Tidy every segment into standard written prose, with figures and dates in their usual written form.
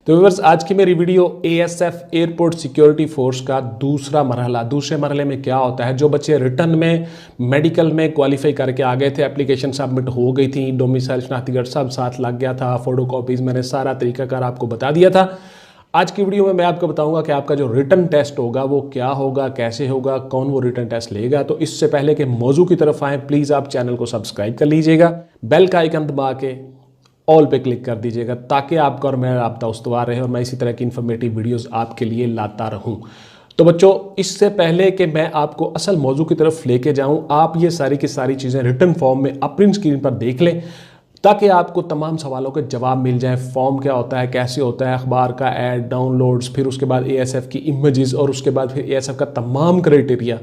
तो व्यूअर्स, आज की मेरी video ASF airport security force का दूसरे मरहले में क्या होता है। जो बच्चे रिटर्न में मेडिकल में क्वालिफाई करके आ गए थे, एप्लीकेशन सबमिट हो गई थी, डोमिसाइल शनाख्ती कार्ड सब साथ लग गया था, फोटो कॉपीज़ मैंने सारा तरीकाकार आपको बता दिया था। आज की वीडियो में मैं आपको बताऊंगा कि आपका जो रिटर्न टेस्ट होगा वो क्या होगा, कैसे होगा, कौन वो रिटर्न टेस्ट लेगा। तो इससे पहले कि मौजू की तरफ आए, प्लीज़ आप चैनल को सब्सक्राइब कर लीजिएगा, बेल का आइकन दबा के ऑल पे क्लिक कर दीजिएगा ताकि आपका और मेरा राब्ता उस्तवार रहे और मैं इसी तरह की इन्फॉर्मेटिव वीडियोस आपके लिए लाता रहूं। तो बच्चों, इससे पहले कि मैं आपको असल मौजू की तरफ लेके जाऊं, आप ये सारी की सारी चीज़ें रिटर्न फॉर्म में अपनी स्क्रीन पर देख लें ताकि आपको तमाम सवालों के जवाब मिल जाए। फॉर्म क्या होता है, कैसे होता है, अखबार का ऐड, डाउनलोड्स, फिर उसके बाद एएसएफ की इमेजेस और उसके बाद फिर एएसएफ का तमाम क्राइटेरिया,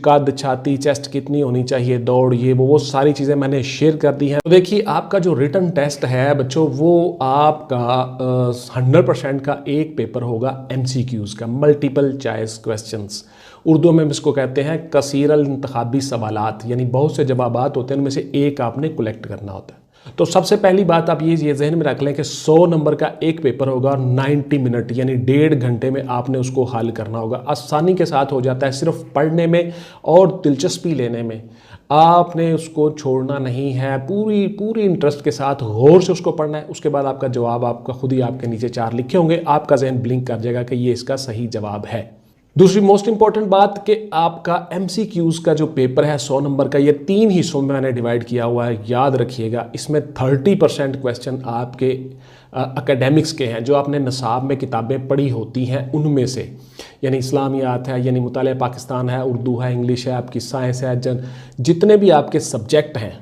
कद, छाती, चेस्ट कितनी होनी चाहिए, दौड़, ये वो सारी चीज़ें मैंने शेयर कर दी हैं। तो देखिए, आपका जो रिटर्न टेस्ट है बच्चों, वो आपका 100% का एक पेपर होगा एमसीक्यूज़ का, मल्टीपल चॉइस क्वेश्चंस। उर्दू में इसको कहते हैं कसीरल इंतखाबी सवालात, यानी बहुत से जवाबात होते हैं, उनमें से एक आपने कलेक्ट करना होता है। तो सबसे पहली बात आप ये जहन में रख लें कि 100 नंबर का एक पेपर होगा और 90 मिनट यानी 1.5 घंटे में आपने उसको हल करना होगा। आसानी के साथ हो जाता है, सिर्फ पढ़ने में और दिलचस्पी लेने में। आपने उसको छोड़ना नहीं है, पूरी इंटरेस्ट के साथ गौर से उसको पढ़ना है। उसके बाद आपका जवाब आपका खुद ही आपके नीचे 4 लिखे होंगे, आपका जहन ब्लिंक कर जाएगा कि ये इसका सही जवाब है। दूसरी मोस्ट इंपॉर्टेंट बात कि आपका एमसीक्यूज़ का जो पेपर है 100 नंबर का, ये 3 हिस्सों में मैंने डिवाइड किया हुआ है, याद रखिएगा। इसमें 30% क्वेश्चन आपके एकेडमिक्स के हैं, जो आपने निसाब में किताबें पढ़ी होती हैं उनमें से, यानी इस्लामियात है, यानी मुताले पाकिस्तान है, उर्दू है, इंग्लिश है, आपकी साइंस है, जितने भी आपके सब्जेक्ट हैं,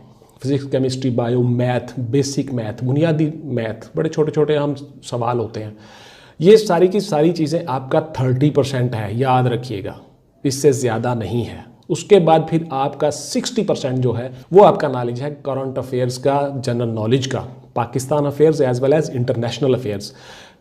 physics, chemistry, bio, math, basic math, बुनियादी मैथ, बड़े छोटे छोटे हम सवाल होते हैं, ये सारी की सारी चीज़ें आपका 30% है, याद रखिएगा, इससे ज़्यादा नहीं है। उसके बाद फिर आपका 60% जो है वो आपका नॉलेज है करंट अफेयर्स का, जनरल नॉलेज का, Pakistan affairs as well as international affairs,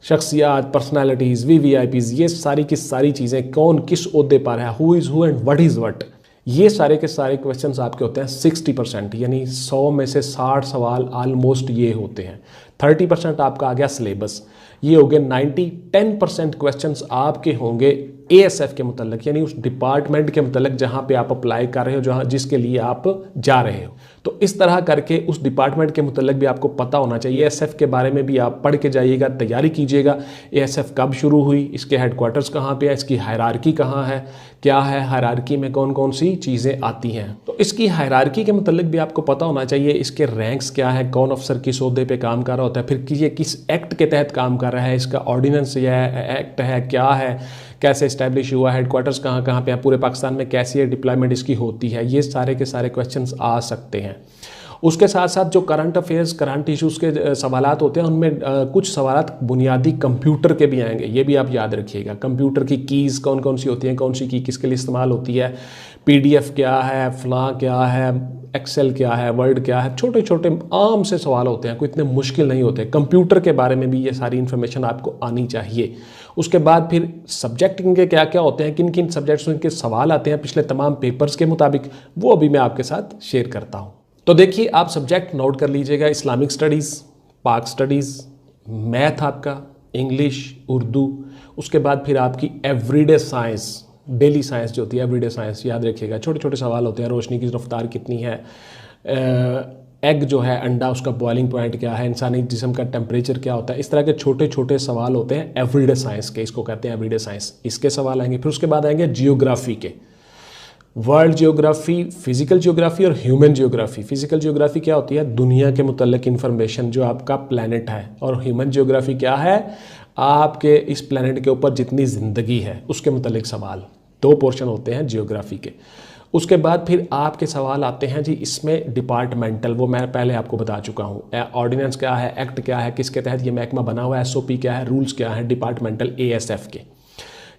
शख्सियात, पर्सनैलिटीज़, वीवीआईपीज़, ये सारी की सारी चीज़ें, कौन किस ओहदे पर है, who is who and what is what, ये सारे के सारे क्वेश्चंस आपके होते हैं 60%, यानी 100 में से 60 सवाल ऑलमोस्ट ये होते हैं। 30% आपका आ गया सिलेबस, ये हो गए 10% क्वेश्चंस आपके होंगे एएसएफ के मुतल्लिक, यानी उस डिपार्टमेंट के मुतल्लिक जहाँ पे आप अप्लाई कर रहे हो, जहाँ जिसके लिए आप जा रहे हो। तो इस तरह करके उस डिपार्टमेंट के मुतल्लिक भी आपको पता होना चाहिए। एएसएफ के बारे में भी आप पढ़ के जाइएगा, तैयारी कीजिएगा। एएसएफ कब शुरू हुई, इसके हेडक्वार्टर्स कहाँ पे है, इसकी हायरार्की कहाँ है, क्या है, हायरार्की में कौन कौन सी चीज़ें आती हैं। तो इसकी हायरार्की के मुतल्लिक भी आपको पता होना चाहिए, इसके रैंक्स क्या है, कौन अफसर किस ओहदे पे काम कर रहा होता है, फिर ये किस एक्ट के तहत काम कर रहा है, इसका ऑर्डिनेंस या एक्ट है, क्या है, कैसे इस्टेब्लिश हुआ, हेडक्वार्टर्स कहाँ कहाँ पे है, पूरे पाकिस्तान में कैसी डिप्लॉयमेंट इसकी होती है, ये सारे के सारे क्वेश्चंस आ सकते हैं। उसके साथ साथ जो करंट अफेयर्स, करंट इश्यूज़ के सवालात होते हैं, उनमें कुछ सवालात बुनियादी कंप्यूटर के भी आएंगे, ये भी आप याद रखिएगा। कंप्यूटर की कीज़ कौन कौन सी होती हैं, कौन सी की किसके लिए इस्तेमाल होती है, पीडीएफ क्या है, फलां क्या है, एक्सेल क्या है, वर्ड क्या है, छोटे छोटे आम से सवाल होते हैं, कोई इतने मुश्किल नहीं होते। कंप्यूटर के बारे में भी ये सारी इन्फॉर्मेशन आपको आनी चाहिए। उसके बाद फिर सब्जेक्ट इनके क्या क्या होते हैं, किन किन सब्जेक्ट्स इनके सवाल आते हैं पिछले तमाम पेपर्स के मुताबिक, वो अभी मैं आपके साथ शेयर करता हूँ। तो देखिए, आप सब्जेक्ट नोट कर लीजिएगा, इस्लामिक स्टडीज़, पाक स्टडीज़, मैथ आपका, इंग्लिश, उर्दू, उसके बाद फिर आपकी एवरीडे साइंस, डेली साइंस जो होती है, एवरीडे साइंस, याद रखिएगा। छोटे छोटे सवाल होते हैं, रोशनी की रफ्तार कितनी है, एग जो है अंडा, उसका बॉइलिंग पॉइंट क्या है, इंसानी जिस्म का टेम्परेचर क्या होता है, इस तरह के छोटे छोटे सवाल होते हैं एवरीडे साइंस के, इसको कहते हैं एवरीडे साइंस, इसके सवाल आएंगे। फिर उसके बाद आएंगे जियोग्राफी के, वर्ल्ड जियोग्राफी, फिजिकल जियोग्राफी और ह्यूमन जियोग्राफी। फिजिकल जियोग्राफी क्या होती है, दुनिया के मुतल्लिक इन्फॉर्मेशन, जो आपका प्लैनेट है, और ह्यूमन जियोग्राफी क्या है, आपके इस प्लैनेट के ऊपर जितनी ज़िंदगी है उसके मुतल्लिक सवाल। 2 पोर्शन होते हैं जियोग्राफी के। उसके बाद फिर आपके सवाल आते हैं जी, इसमें डिपार्टमेंटल, वो मैं पहले आपको बता चुका हूँ, ऑर्डिनेंस क्या है, एक्ट क्या है, किसके तहत ये महकमा बना हुआ है, एसओपी क्या है, रूल्स क्या है, डिपार्टमेंटल एएसएफ के,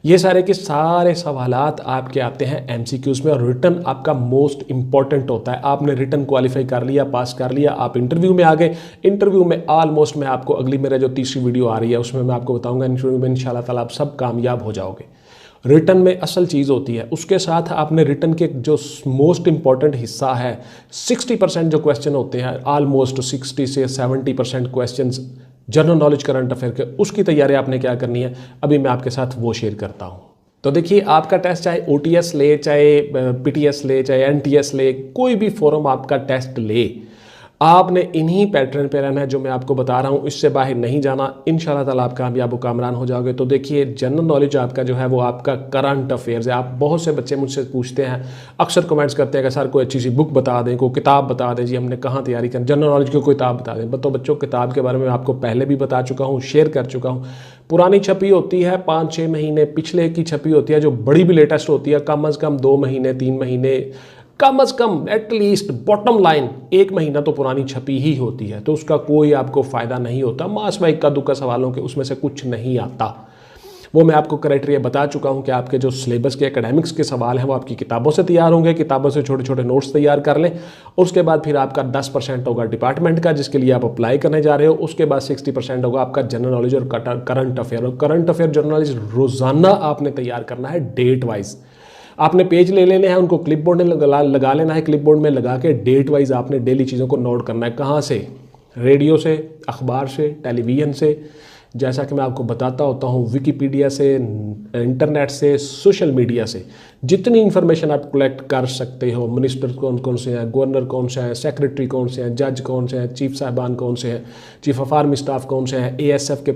ये सारे के सारे सवालात आपके आते हैं एमसीक्यूज़ में। और रिटर्न आपका मोस्ट इंपॉर्टेंट होता है। आपने रिटर्न क्वालिफाई कर लिया, पास कर लिया, आप इंटरव्यू में आ गए। इंटरव्यू में ऑलमोस्ट मैं आपको अगली मेरा जो तीसरी वीडियो आ रही है उसमें मैं आपको बताऊंगा, इंटरव्यू में इंशाल्लाह ताला आप सब कामयाब हो जाओगे। रिटर्न में असल चीज़ होती है। उसके साथ आपने रिटर्न के जो मोस्ट इंपॉर्टेंट हिस्सा है, 60% जो क्वेश्चन होते हैं, ऑलमोस्ट 60 से 70% question general knowledge current affair के, उसकी तैयारी आपने क्या करनी है अभी मैं आपके साथ वो शेयर करता हूँ। तो देखिए, आपका टेस्ट चाहे OTS ले, चाहे PTS ले, चाहे NTS ले, कोई भी फोरम आपका टेस्ट ले, आपने इन्हीं पैटर्न पे रहना है जो मैं आपको बता रहा हूँ, इससे बाहर नहीं जाना। इंशाल्लाह ताला आप कामयाब व कामरान हो जाओगे। तो देखिए, जनरल नॉलेज आपका जो है वो आपका करंट अफेयर्स है। आप बहुत से बच्चे मुझसे पूछते हैं, अक्सर कमेंट्स करते हैं कि सर कोई अच्छी सी बुक बता दें, कोई किताब बता दें जी, हमने कहाँ तैयारी करनी, जनरल नॉलेज की कोई किताब बता दें। तो बच्चों, किताब के बारे में आपको पहले भी बता चुका हूँ, शेयर कर चुका हूँ। पुरानी छपी होती है 5-6 महीने, पिछले की छपी होती है जो बड़ी भी लेटेस्ट होती है कम अज़ कम 2 महीने 3 महीने, कम अज़ कम एटलीस्ट बॉटम लाइन 1 महीना तो पुरानी छपी ही होती है। तो उसका कोई आपको फ़ायदा नहीं होता। मास में इक्का दुक्का सवालों के उसमें से कुछ नहीं आता। वो मैं आपको क्राइटेरिया बता चुका हूँ कि आपके जो सिलेबस के एकेडमिक्स के सवाल हैं वो आपकी किताबों से तैयार होंगे। किताबों से छोटे छोटे नोट्स तैयार कर लें। उसके बाद फिर आपका 10% होगा डिपार्टमेंट का, जिसके लिए आप अप्लाई करने जा रहे हो। उसके बाद 60% होगा आपका जनरल नॉलेज और करंट अफेयर। और करंट अफेयर जनरल नॉलेज रोज़ाना आपने तैयार करना है, डेट वाइज। आपने पेज ले लेने हैं, उनको क्लिपबोर्ड में लगा लेना है। क्लिपबोर्ड में लगा के डेट वाइज आपने डेली चीज़ों को नोट करना है। कहाँ से? रेडियो से, अखबार से, टेलीविज़न से, जैसा कि मैं आपको बताता होता हूँ, विकिपीडिया से, इंटरनेट से, सोशल मीडिया से, जितनी इन्फॉर्मेशन आप कलेक्ट कर सकते हो। मिनिस्टर कौन कौन से हैं, गवर्नर कौन से हैं, सेक्रेटरी कौन से हैं, जज कौन से हैं, चीफ साहबान कौन से हैं, चीफ ऑफ आर्मी स्टाफ कौन से हैं, ASF के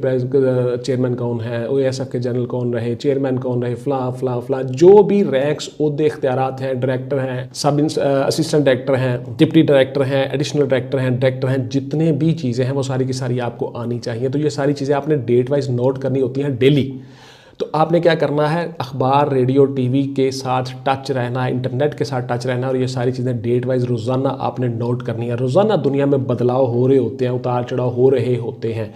चेयरमैन कौन है, OASF के जनरल कौन रहे, चेयरमैन कौन रहे, फला जो भी रैंक्स, ओहदे, इख्तियारात हैं, डायरेक्टर हैं, असिस्टेंट डायरेक्टर हैं, डिप्टी डायरेक्टर हैं, एडिशनल डायरेक्टर हैं, जितने भी चीज़ें हैं वो सारी की सारी आपको आनी चाहिए। तो ये सारी चीज़ें आपने डेट वाइज नोट करनी होती हैं डेली। तो आपने क्या करना है, अखबार, रेडियो, टीवी के साथ टच रहना है, इंटरनेट के साथ टच रहना है, और ये सारी चीज़ें डेट वाइज रोज़ाना आपने नोट करनी है। रोज़ाना दुनिया में बदलाव हो रहे होते हैं, उतार चढ़ाव हो रहे होते हैं।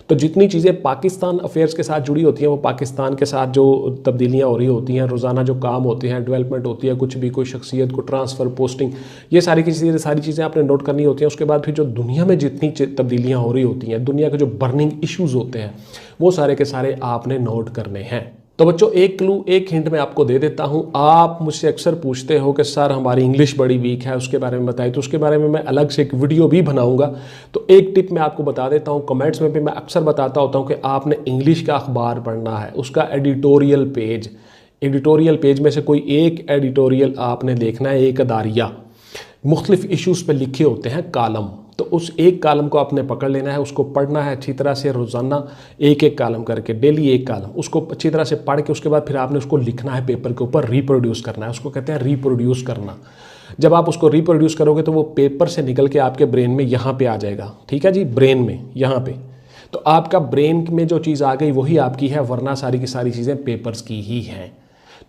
तो जितनी चीज़ें पाकिस्तान अफेयर्स के साथ जुड़ी होती हैं, वो पाकिस्तान के साथ जो तब्दीलियाँ हो रही होती हैं, रोज़ाना जो काम होते हैं, डेवलपमेंट होती है, कुछ भी, कोई शख्सियत को ट्रांसफ़र, पोस्टिंग, ये सारी चीज़ें आपने नोट करनी होती हैं। उसके बाद फिर जो दुनिया में जितनी तब्दीलियाँ हो रही होती हैं, दुनिया के जो बर्निंग इश्यूज़ होते हैं, वो सारे के सारे आपने नोट करने हैं। तो बच्चों, एक क्लू, एक हिंट मैं आपको दे देता हूं। आप मुझसे अक्सर पूछते हो कि सर हमारी इंग्लिश बड़ी वीक है, उसके बारे में बताइए। तो उसके बारे में मैं अलग से एक वीडियो भी बनाऊंगा। तो एक टिप मैं आपको बता देता हूं, कमेंट्स में भी मैं अक्सर बताता होता हूं कि आपने इंग्लिश का अखबार पढ़ना है, उसका एडिटोरियल पेज में से कोई एक एडिटोरियल आपने देखना है। एक अदारिया मुख्तलिफ इश्यूज़ पर लिखे होते हैं कालम, तो उस एक कालम को आपने पकड़ लेना है, उसको पढ़ना है अच्छी तरह से, रोज़ाना एक एक कालम करके, डेली एक कालम, उसको अच्छी तरह से पढ़ के उसके बाद फिर आपने उसको लिखना है पेपर के ऊपर, रिप्रोड्यूस करना है। उसको कहते हैं रिप्रोड्यूस करना। जब आप उसको रिप्रोड्यूस करोगे तो वो पेपर से निकल के आपके ब्रेन में यहाँ पे आ जाएगा। ठीक है जी, ब्रेन में यहाँ पे। तो आपका ब्रेन में जो चीज़ आ गई वही आपकी है, वरना सारी की सारी चीज़ें पेपर्स की ही हैं।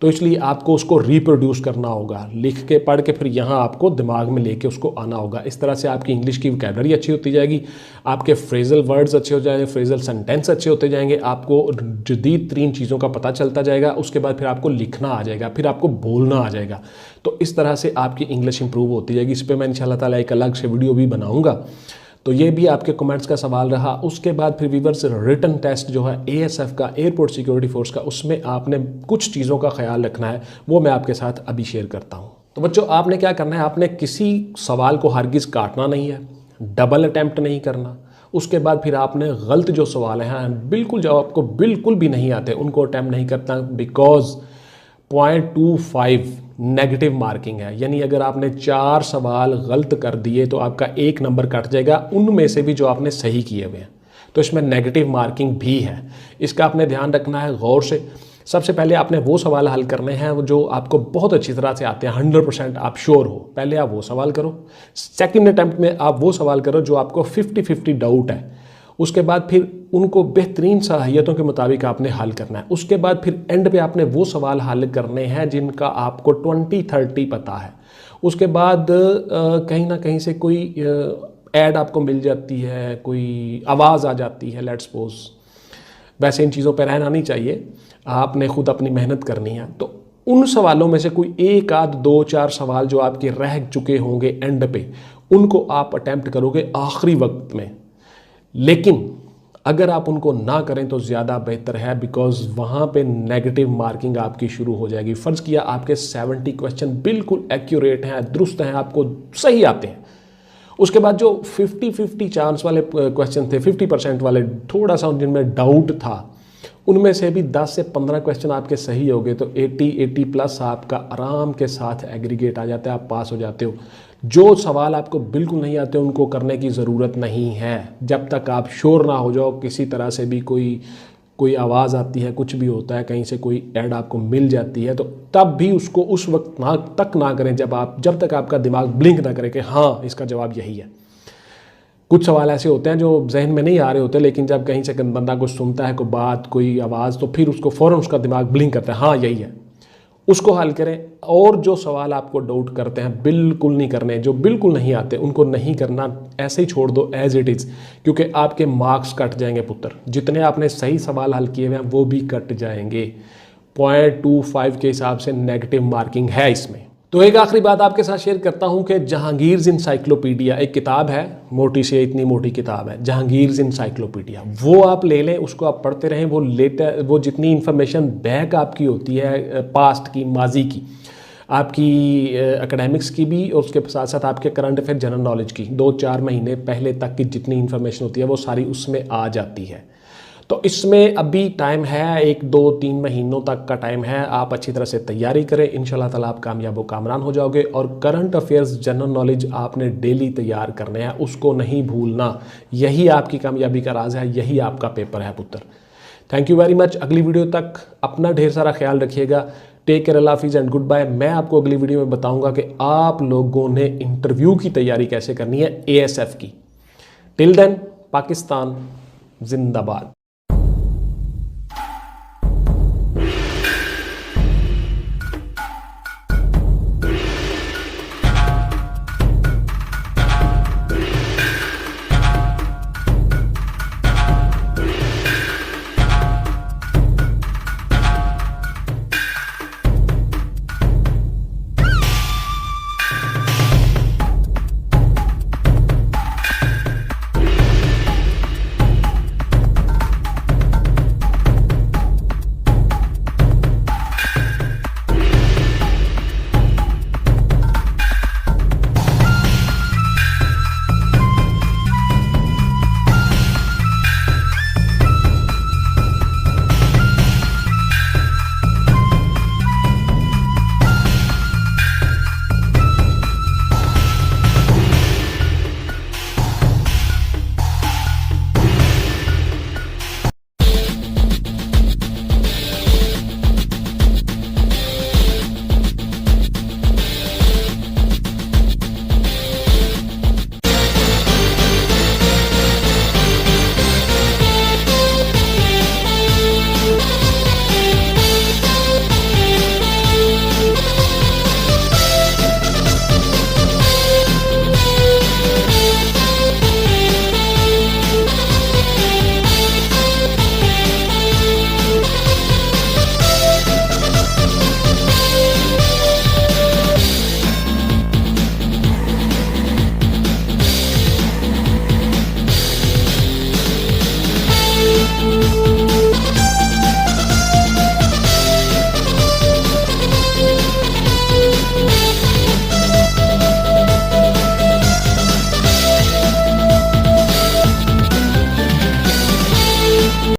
तो इसलिए आपको उसको रिप्रोड्यूस करना होगा, लिख के, पढ़ के, फिर यहाँ आपको दिमाग में लेके उसको आना होगा। इस तरह से आपकी इंग्लिश की वोकैबुलरी अच्छी होती जाएगी, आपके फ्रेजल वर्ड्स अच्छे हो जाएंगे, फ्रेजल सेंटेंस अच्छे होते जाएंगे, आपको जदीद तरीन चीज़ों का पता चलता जाएगा। उसके बाद फिर आपको लिखना आ जाएगा, फिर आपको बोलना आ जाएगा। तो इस तरह से आपकी इंग्लिश इंप्रूव होती जाएगी। इस पर मैं इंशाल्लाह ताला एक अलग से वीडियो भी बनाऊँगा। तो ये भी आपके कमेंट्स का सवाल रहा। उसके बाद फिर व्यूअर्स, रिटन टेस्ट जो है ASF का, एयरपोर्ट सिक्योरिटी फोर्स का, उसमें आपने कुछ चीज़ों का ख्याल रखना है, वो मैं आपके साथ अभी शेयर करता हूँ। तो बच्चों, आपने क्या करना है, आपने किसी सवाल को हरगिज़ काटना नहीं है, डबल अटैम्प्ट नहीं करना। उसके बाद फिर आपने गलत जो सवाल हैं, बिल्कुल जो आपको बिल्कुल भी नहीं आते, उनको अटैम्प्ट नहीं करता, बिकॉज 0.25 नेगेटिव मार्किंग है। यानी अगर आपने 4 सवाल गलत कर दिए तो आपका 1 नंबर कट जाएगा, उनमें से भी जो आपने सही किए हुए हैं। तो इसमें नेगेटिव मार्किंग भी है, इसका आपने ध्यान रखना है गौर से। सबसे पहले आपने वो सवाल हल करने हैं जो आपको बहुत अच्छी तरह से आते हैं, 100% आप श्योर हो, पहले आप वो सवाल करो। सेकेंड अटैम्प्ट में आप वो सवाल करो जो आपको 50-50 डाउट है। उसके बाद फिर उनको बेहतरीन सलाहियतों के मुताबिक आपने हल करना है। उसके बाद फिर एंड पे आपने वो सवाल हल करने हैं जिनका आपको 20-30 पता है। उसके बाद कहीं ना कहीं से कोई ऐड आपको मिल जाती है, कोई आवाज़ आ जाती है, लेट्स सपोज। वैसे इन चीज़ों पर रहना नहीं चाहिए, आपने खुद अपनी मेहनत करनी है। तो उन सवालों में से कोई 1 आध 2 4 सवाल जो आपके रह चुके होंगे एंड पे, उनको आप अटैम्प्ट करोगे आखिरी वक्त में। लेकिन अगर आप उनको ना करें तो ज़्यादा बेहतर है, बिकॉज वहाँ पे नेगेटिव मार्किंग आपकी शुरू हो जाएगी। फ़र्ज़ किया आपके 70 क्वेश्चन बिल्कुल एक्यूरेट हैं, दुरुस्त हैं, आपको सही आते हैं, उसके बाद जो 50-50 चांस वाले क्वेश्चन थे, 50% वाले, थोड़ा सा जिनमें डाउट था, उनमें से भी 10 से 15 क्वेश्चन आपके सही हो गए तो 80 प्लस आपका आराम के साथ एग्रीगेट आ जाता है, आप पास हो जाते हो। जो सवाल आपको बिल्कुल नहीं आते उनको करने की ज़रूरत नहीं है, जब तक आप श्योर ना हो जाओ। किसी तरह से भी कोई आवाज़ आती है, कुछ भी होता है, कहीं से कोई ऐड आपको मिल जाती है, तो तब भी उसको उस वक्त ना करें जब तक आपका दिमाग ब्लिंक ना करे कि हाँ इसका जवाब यही है। कुछ सवाल ऐसे होते हैं जो जहन में नहीं आ रहे होते, लेकिन जब कहीं से बंदा कुछ सुनता है, कोई बात, कोई आवाज़, तो फिर उसको फ़ौरन उसका दिमाग ब्लिंक करता है, हाँ यही है, उसको हल करें। और जो सवाल आपको डाउट करते हैं बिल्कुल नहीं करने, जो बिल्कुल नहीं आते उनको नहीं करना, ऐसे ही छोड़ दो एज इट इज़, क्योंकि आपके मार्क्स कट जाएंगे पुत्र। जितने आपने सही सवाल हल किए हुए हैं वो भी कट जाएंगे। 0.25 के हिसाब से नेगेटिव मार्किंग है इसमें। तो एक आखिरी बात आपके साथ शेयर करता हूं कि जहांगीर्स इंसाइक्लोपीडिया एक किताब है, मोटी से इतनी मोटी किताब है, जहांगीर्स इंसाइक्लोपीडिया, वो आप ले लें, उसको आप पढ़ते रहें। वो जितनी इन्फॉर्मेशन बैक आपकी होती है, पास्ट की, माजी की, आपकी एकेडमिक्स की भी, और उसके साथ साथ आपके करंट अफेयर, जनरल नॉलेज की, 2-4 महीने पहले तक की जितनी इन्फॉर्मेशन होती है वो सारी उसमें आ जाती है। तो इसमें अभी टाइम है, 1-2-3 महीनों तक का टाइम है। आप अच्छी तरह से तैयारी करें, इंशाल्लाह ताला आप कामयाब व कामरान हो जाओगे। और करंट अफेयर्स, जनरल नॉलेज आपने डेली तैयार करने हैं, उसको नहीं भूलना। यही आपकी कामयाबी का राज है, यही आपका पेपर है पुत्र। Thank you very much. अगली वीडियो तक अपना ढेर सारा ख्याल रखिएगा। टेक केयर, अल्लाह हाफिज़ एंड गुड बाय। मैं आपको अगली वीडियो में बताऊंगा कि आप लोगों ने इंटरव्यू की तैयारी कैसे करनी है, ASF की। टिल देन, पाकिस्तान जिंदाबाद।